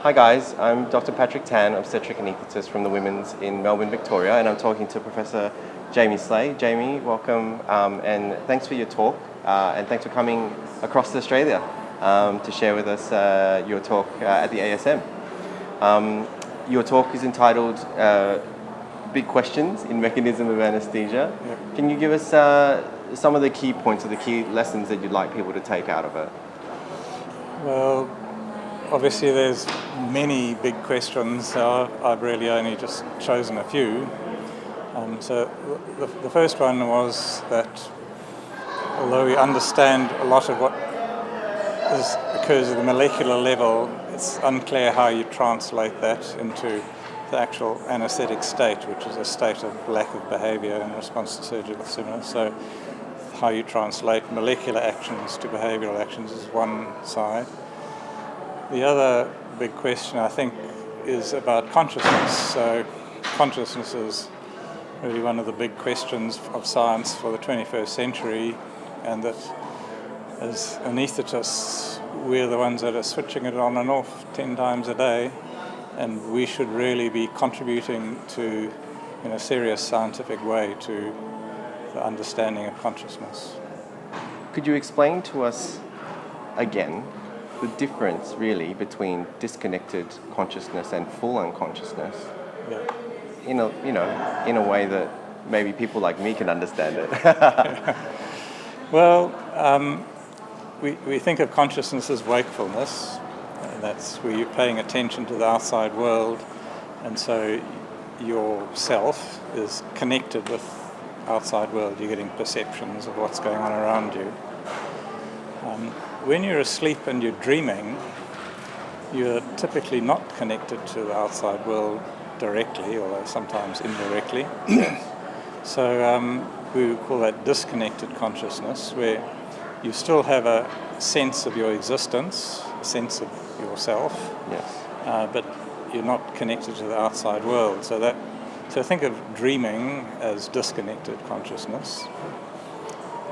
Hi guys, I'm Dr. Patrick Tan, obstetric anaesthetist from the Women's in Melbourne, Victoria, and I'm talking to Professor Jamie Sleigh. Jamie, welcome, and thanks for your talk, and thanks for coming across to Australia to share with us your talk at the ASM. Your talk is entitled Big Questions in Mechanism of Anaesthesia. Yep. Can you give us some of the key points or the key lessons that you'd like people to take out of it? Well, obviously there's many big questions, so I've really only just chosen a few. So the first one was that although we understand a lot of what occurs at the molecular level, it's unclear how you translate that into the actual anaesthetic state, which is a state of lack of behaviour in response to surgical stimulus. So how you translate molecular actions to behavioural actions is one side. The other big question, I think, is about consciousness. So consciousness is really one of the big questions of science for the 21st century, and that as anaesthetists, we're the ones that are switching it on and off 10 times a day, and we should really be contributing to, in a serious scientific way, to the understanding of consciousness. Could you explain to us again the difference really between disconnected consciousness and full unconsciousness? Yeah. In a way that maybe people like me can understand it. Well, we think of consciousness as wakefulness, and that's where you're paying attention to the outside world, and so your self is connected with outside world. You're getting perceptions of what's going on around you. When you're asleep and you're dreaming, you're typically not connected to the outside world directly, although sometimes indirectly. So we call that disconnected consciousness, where you still have a sense of your existence, a sense of yourself, Yes. but you're not connected to the outside world. So think of dreaming as disconnected consciousness.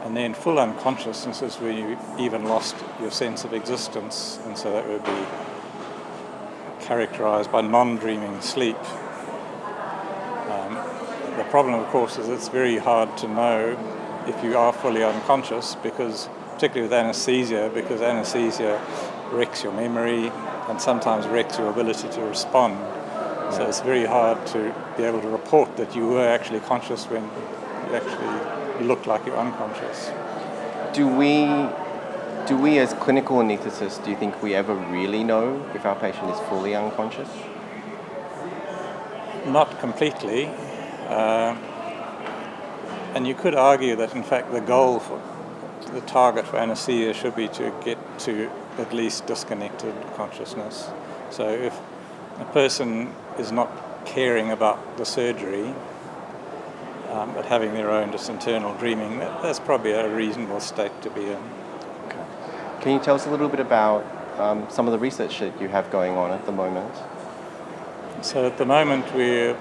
And then full unconsciousness is where you even lost your sense of existence, and so that would be characterized by non-dreaming sleep. The problem, of course, is it's very hard to know if you are fully unconscious, particularly with anesthesia, because anesthesia wrecks your memory and sometimes wrecks your ability to respond. So it's very hard to be able to report that you were actually conscious when you actually look like you're unconscious. Do we as clinical anaesthetists, do you think we ever really know if our patient is fully unconscious? Not completely. And you could argue that, in fact, the target for anaesthesia should be to get to at least disconnected consciousness. So if a person is not caring about the surgery, but having their own just internal dreaming, that's probably a reasonable state to be in. Okay. Can you tell us a little bit about some of the research that you have going on at the moment? So at the moment we're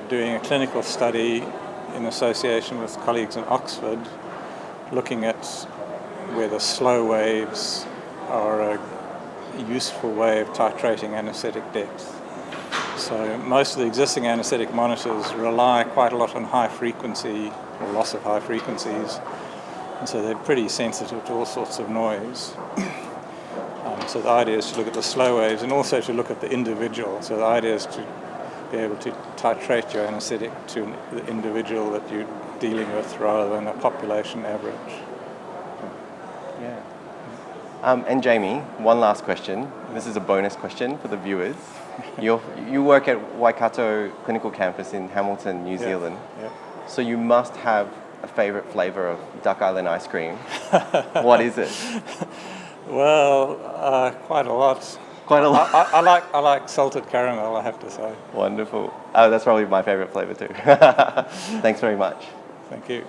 doing a clinical study in association with colleagues in Oxford, looking at whether slow waves are a useful way of titrating anaesthetic depth. So most of the existing anaesthetic monitors rely quite a lot on high frequency or loss of high frequencies, and so they're pretty sensitive to all sorts of noise. So the idea is to look at the slow waves and also to look at the individual. So the idea is to be able to titrate your anaesthetic to the individual that you're dealing with rather than a population average. Yeah. And Jamie, one last question. This is a bonus question for the viewers. You work at Waikato Clinical Campus in Hamilton, New Zealand. Yeah. So you must have a favourite flavour of Duck Island ice cream. What is it? Well, quite a lot. Quite a lot. I like salted caramel, I have to say. Wonderful. That's probably my favourite flavour too. Thanks very much. Thank you.